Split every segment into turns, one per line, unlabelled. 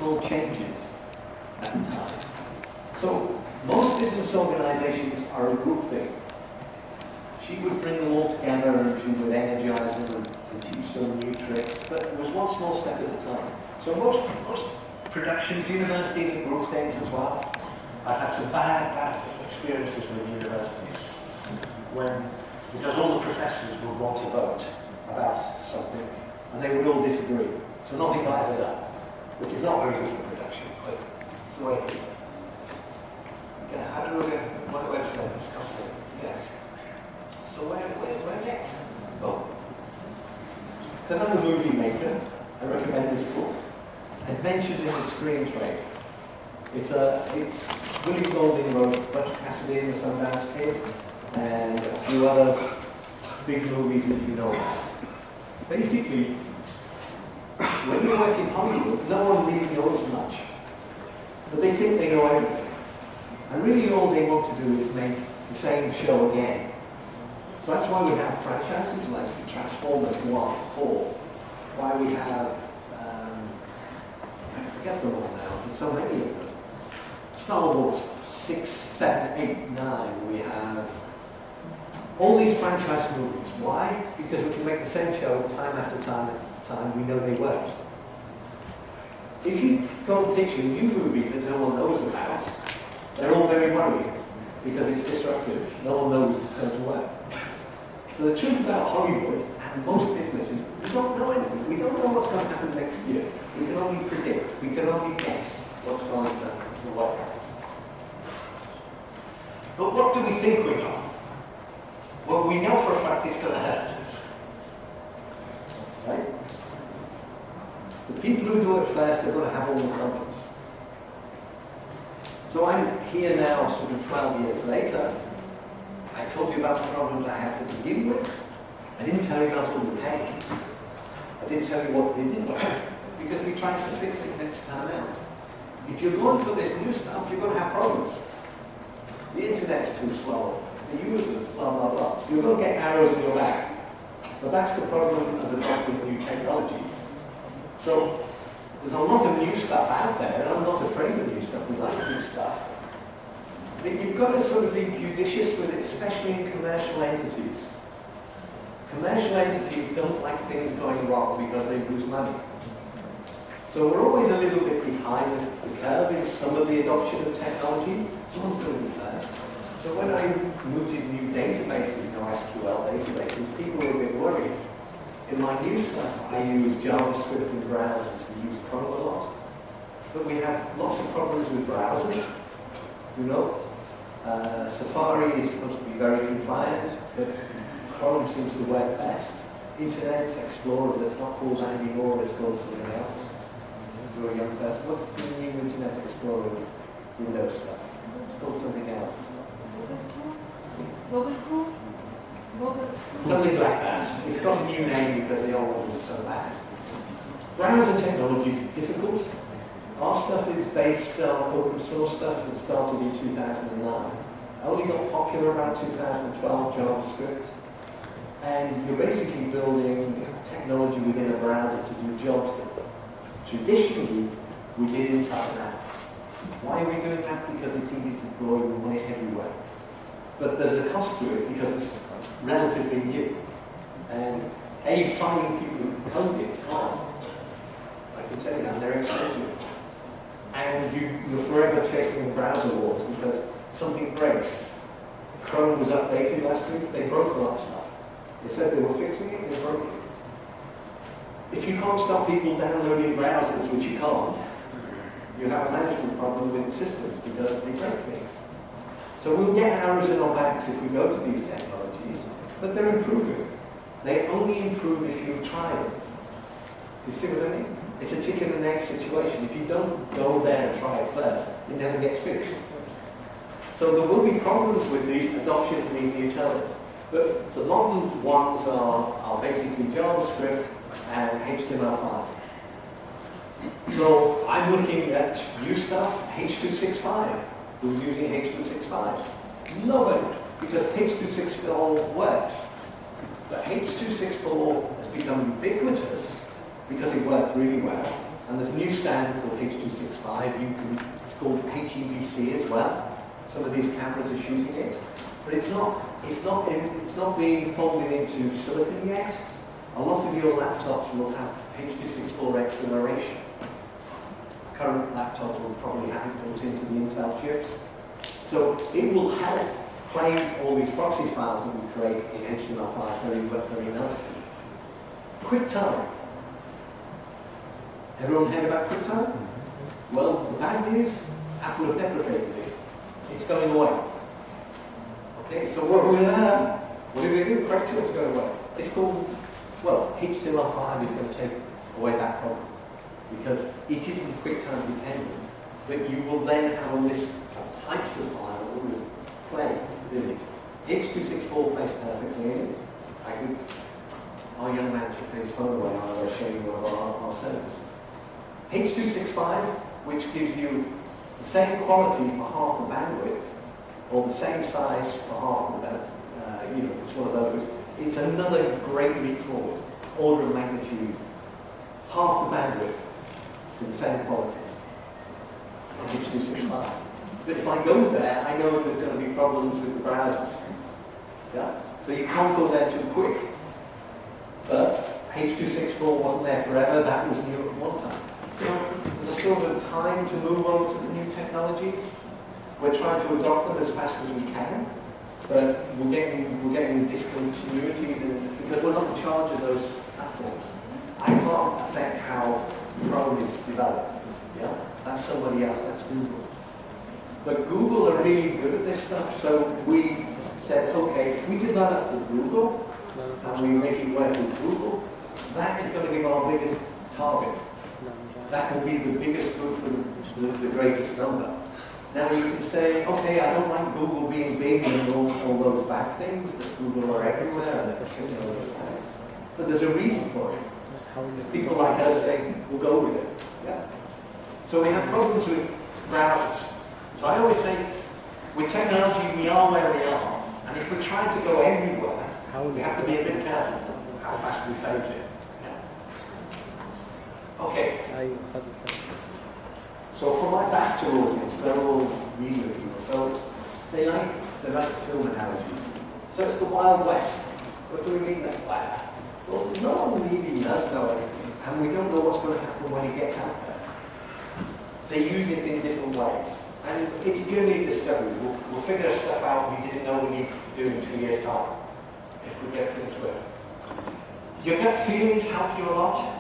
small changes at the time. So most business organizations are a group thing. She would bring them all together and she would energize them and teach them new tricks, but it was one small step at a time. So most productions, universities are group things as well. I've had some bad experiences with universities because all the professors would want to vote about something and they would all disagree. So nothing got ever done, which is not very good for production, but it's the way it is. Yeah, how do we get my website? Yes. So where next? Oh. Because I'm a movie maker, I recommend this book, Adventures in the Screen Trade. It's William Golding wrote Butch Cassidy and the Sundance Kid, and a few other big movies that you know about. Basically, when you work in Hollywood, no one really knows much, but they think they know everything. And really all they want to do is make the same show again. So that's why we have franchises like Transformers 1, 4, why we have, I forget them all now, there's so many of them. Star Wars 6, 7, 8, 9, we have all these franchise movies. Why? Because we can make the same show time after time after time, we know they work. If you go and pitch a new movie that no one knows about, they're all very worried because it's disruptive. No one knows it's going to work. So the truth about Hollywood and most businesses, we don't know anything. We don't know what's going to happen next year. We can only predict. We can only guess what's going to work. But what do we think we know? Well, we know for a fact it's going to hurt. Right? The people who do it first are going to have all the problems. So I'm here now, sort of 12 years later. I told you about the problems I had to begin with. I didn't tell you about all the pain. I didn't tell you what didn't work, because we tried to fix it next time out. If you're going for this new stuff, you're going to have problems. The internet's too slow. The users, blah, blah, blah. You're going to get arrows in your back. But that's the problem of adopting new technologies. So there's a lot of new stuff out there, and I'm not afraid of new stuff. We like new stuff. But you've got to sort of be judicious with it, especially in commercial entities. Commercial entities don't like things going wrong because they lose money. So we're always a little bit behind the curve in some of the adoption of technology. Someone's going to be first. So when I moved to new databases, SQL databases, people were a bit worried. In my new stuff, I use JavaScript and browsers. We use Chrome a lot. But we have lots of problems with browsers. You know, Safari is supposed to be very compliant, but Chrome seems to work best. Internet Explorer, that's not called that anymore, it's called something else. You're a young person. What's the new Internet Explorer Windows stuff? It's called something else. Something like that. It's got a new name because the old one was so bad. Browser technology is difficult. Our stuff is based on open source stuff that started in 2009. Only got popular around 2012, JavaScript. And you're basically building technology within a browser to do jobs that traditionally we did inside an app. Why are we doing that? Because it's easy to deploy, we want it everywhere. But there's a cost to it because it's relatively new. And finding people who code it is hard. I can tell you that, they're expensive. And you're forever chasing the browser wars because something breaks. Chrome was updated last week, they broke a lot of stuff. They said they were fixing it, they broke it. If you can't stop people downloading browsers, which you can't, you have a management problem with the systems because they break things. So we'll get arrows in our backs if we go to these technologies, but they're improving. They only improve if you try them. Do you see what I mean? It's a chicken and egg situation. If you don't go there and try it first, it never gets fixed. So there will be problems with the adoption of each other. But the modern ones are basically JavaScript and HTML5. So I'm looking at new stuff, H.265. Who's using H.265? Nobody, because H.264 works. But H.264 has become ubiquitous because it worked really well. And there's a new standard called H.265. It's called HEVC as well. Some of these cameras are shooting it, but it's not being folded into silicon yet. A lot of your laptops will have H.264 acceleration. Current laptops will probably have it built into the Intel chips. So it will help play all these proxy files that we create in HTML5 very nicely. QuickTime. Everyone heard about QuickTime? Well, the bad news, Apple have deprecated it. It's going away. Okay, so what do we do? Correctly, it's going away. It's called, well, HTML5 is going to take away that problem because it isn't QuickTime dependent, but you will then have a list of types of files that will play within it. H.264 plays perfectly in it. Our young man took his phone away while I was showing one of our servers. H.265, which gives you the same quality for half the bandwidth, or the same size for half the bandwidth, it's one of those. It's another great leap forward, order of magnitude, half the bandwidth to the same quality on H.265. But if I go there, I know there's going to be problems with the browsers. Yeah? So you can't go there too quick. But H.264 wasn't there forever, that was new at one time. So there's a sort of time to move on to the new technologies. We're trying to adopt them as fast as we can, but we're getting discontinuities because we're not in charge of those platforms. I can't affect how Chrome is developed. Yeah? That's somebody else, that's Google. But Google are really good at this stuff, so we said, okay, if we develop for Google, and we make it work with Google, that is going to give our biggest target. That will be the biggest group for the greatest number. Now you can say, okay, I don't like Google being big and all those bad things, that Google are everywhere, but there's a reason for it. People like us say, we'll go with it. Yeah. So we have problems with browsers. So I always say, with technology, we are where we are, and if we're trying to go everywhere, we have to be a bit careful how fast we phase it. Yeah. Okay. So for my BAFTA audience, they're all media people, so they like film analogies. So it's the Wild West. What do we mean by that? Well, no one really does know anything, and we don't know what's going to happen when it gets out there. They use it in different ways. And it's a journey of discovery. We'll figure stuff out we didn't know we needed to do in 2 years' time, if we get things right. Your gut feelings help you a lot.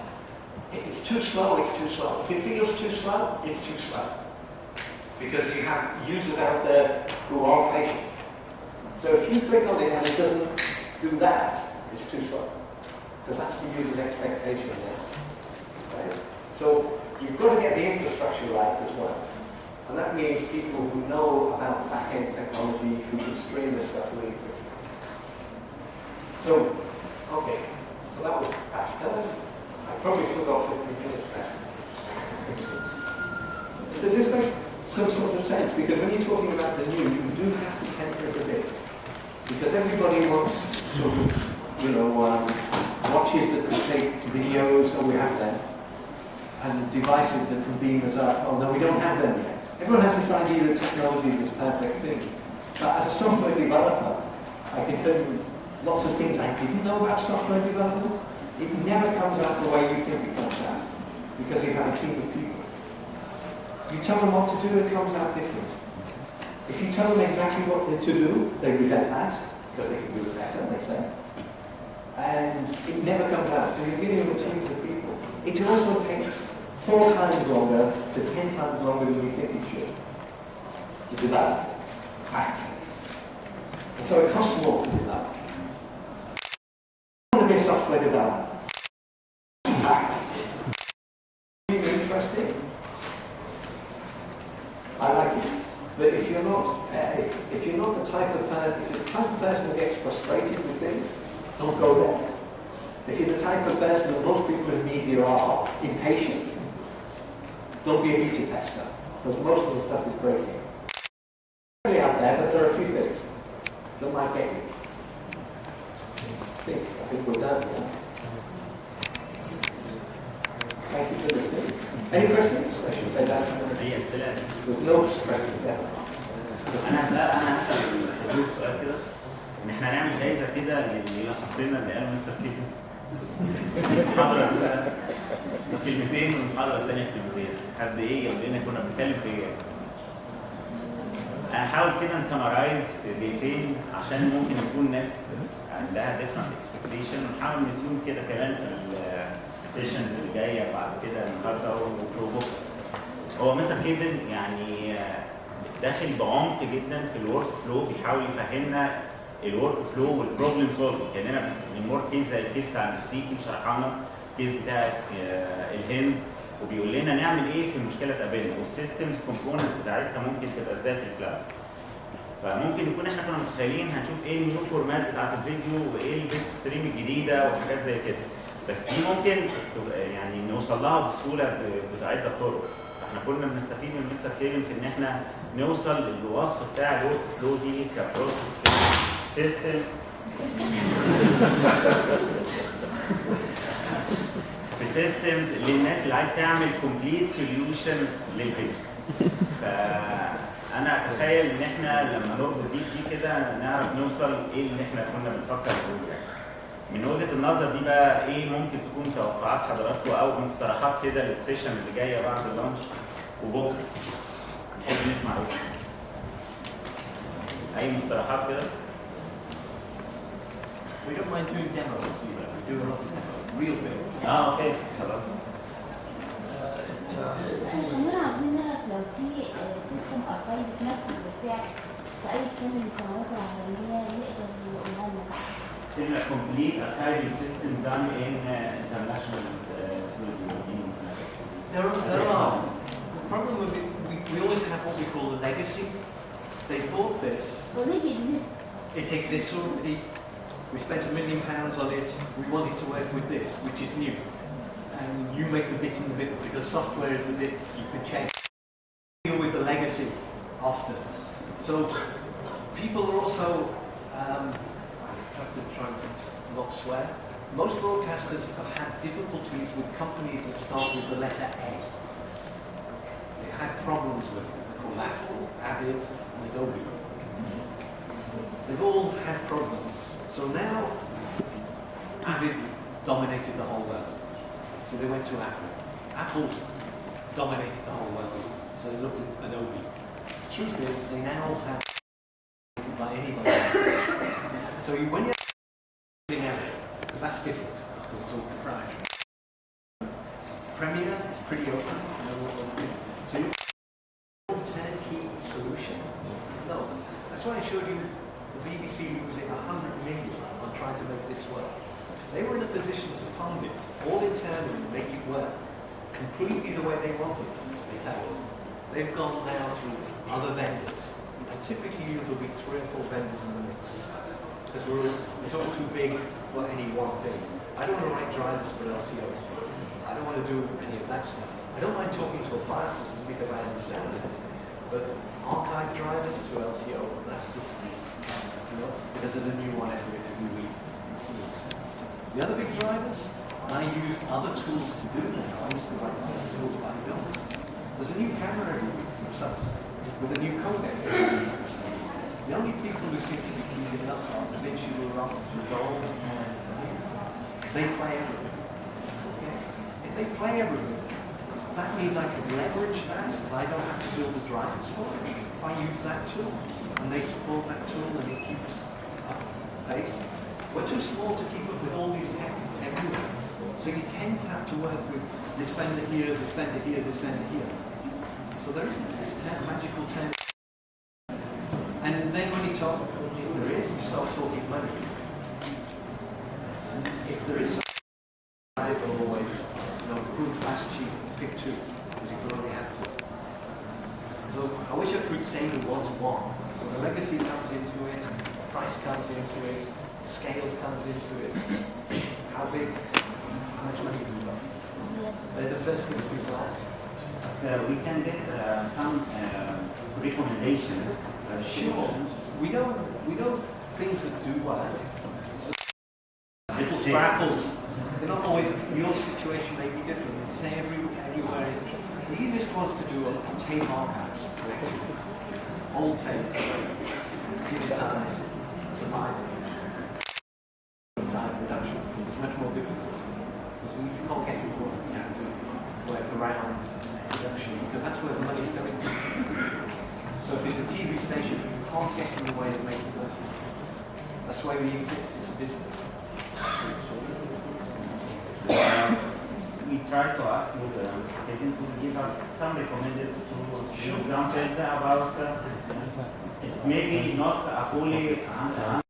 If it's too slow, it's too slow. If it feels too slow, it's too slow. Because you have users out there who are patient. So if you click on it and it doesn't do that, it's too slow. Because that's the user's expectation now. Right? So you've got to get the infrastructure right as well. And that means people who know about back-end technology, who can stream this stuff really quickly. So, okay, so that was BAFTA. I probably still got 15 minutes left. Does this make some sort of sense? Because when you're talking about the new, you do have to temper it a bit. Because everybody wants sort of, watches that can take videos, or we have them, and devices that can beam us up. Oh no, we don't have them yet. Everyone has this idea that technology is this perfect thing. But as a software developer, I can tell you lots of things I didn't know about software development. It never comes out the way you think it comes out, because you have a team of people. You tell them what to do, it comes out different. If you tell them exactly what to do, they resent that, because they can do it better, they say. And it never comes out, so you're dealing with teams of people. It also takes 4 times longer to 10 times longer than you think it should to develop. Fact. And so it costs more to develop. I want to be a software developer. Fact. Is it interesting? I like it. But if you're not, if you're not the type of person who gets frustrated with things, don't go there. If you're the type of person that most people in media are, impatient, don't be a beta tester, because most of the stuff is breaking. It's really out there, but there are a few things that might get you. I think we're done. Yeah? Thank you for listening. Any questions? I should say that.
هي أسئلة.
There's no questions there.
أنا هسأل الحضور سؤال كده، إن إحنا نعمل جايزة كده اللي يلخص لنا اللي قاله مستر كيفن. المحاضرة الأولى كلمتين والمحاضرة الثانية كلمتين. حد إيه يقول لنا كنا بنتكلم في إيه؟ هنحاول كده نسمرايز في دقيقتين عشان ممكن يكون ناس عندها different expectation، ونحاول نتيوم كده كمان في السيشنز اللي جايه بعد كده النهارده وبكره. هو مستر كيفن يعني داخل بعمق جدا في الورك فلو، بيحاول يفهمنا الورك فلو والبروبلم سولفنج، كاننا بنمر كيس زي الكيس بتاع المكسيكي شرحها لنا، الكيس بتاع الهند، وبيقول لنا نعمل ايه في المشكله تقابلنا، والسيستمز كومبوننت بتاعتها ممكن تبقى ازاي في الكلاود. فممكن يكون احنا كنا متخيلين هنشوف ايه النيو فورمات بتاعت الفيديو وايه البيت ستريم الجديده وحاجات زي كده، بس دي ممكن يعني نوصل لها بسهوله بعده طرق. احنا كنا بنستفيد من مستر كيفن في ان احنا نوصل للوصف بتاع الورك فلو دي كبروسيس سيستم في سيستمز للناس اللي عايز تعمل كومبليت سوليوشن للفيديو. فانا اتخيل ان احنا لما نربط دي كده نعرف نوصل ايه اللي احنا كنا بنفكر نقوله يعني. من وجهه النظر دي بقى ايه ممكن تكون توقعات حضراتكم او مقترحات كده للسيشن اللي جايه بعد اللانش وبكره؟ نحب نسمع اي مقترحات كده؟
We don't mind doing demos either. We do a lot of demos, real things.
اوكي خلاص.
كمان عاوزين نعرف لو في سيستم اركايف نفذ بالفعل في اي شانل من القنوات العالميه نقدر نقولها لنا.
Similar complete archiving system done in international
There are. The problem with it, we always have what we call a legacy. They bought this.
Already exists.
It exists already. We spent £1 million on it. We wanted to work with this, which is new. And you make the bit in the middle because software is a bit you can change. Deal with the legacy often. So people are also have to try and not swear. Most broadcasters have had difficulties with companies that start with the letter A. They had problems with them, called Apple, Avid, and Adobe. They've all had problems. So now, Avid dominated the whole world. So they went to Apple. Apple dominated the whole world. So they looked at Adobe. The truth is, they now have by anybody. So when you're because that's different, because it's all proprietary. Premiere is pretty open. So you want a turnkey solution? No. That's why I showed you the BBC losing 100 million on trying to make this work. They were in a position to fund it, all internally, make it work, completely the way they wanted. They failed. They've gone now to other vendors. And typically there'll be 3 or 4 vendors in the mix. Because it's all too big for any one thing. I don't want to write drivers for LTO. I don't want to do any of that stuff. I don't mind talking to a file system because I understand it. But archive drivers to LTO, that's different. You know, because there's a new one every week. The other big drivers, I use other tools to do that. I use the right tools, but I don't. There's a new camera every week from something, with a new codec every week from something. The only people who seem to be keeping up are DaVinci Resolve, and they play everything. Okay? If they play everything, that means I can leverage that because I don't have to build the drivers for it. If I use that tool, and they support that tool and it keeps up pace, we're too small to keep up with all these tech everywhere. So you tend to have to work with this vendor here, this vendor here, this vendor here. So there isn't this magical term. And then when you talk, if there is, you start talking money. And if there is something, I will always, good, fast, cheap, pick 2, because you can only have 2. So I wish I could say there was one. So the legacy comes into it, price comes into it, scale comes into it. How big? How much money do you got? They're the first things people ask.
We can get some recommendations.
Sure. We know things that do well. Little scrapples. not always, your situation may be different. Say everywhere is, he just wants to do a tape archives collection, old tapes, digitized to library. Side production is much more difficult. So you can't get it to work around production because that's where the money's going to. So if it's a TV station, you can't get in the way of making money. That's why we exist as a business.
We try to ask you, Mr. Kevin, to give us some recommended examples about maybe not a fully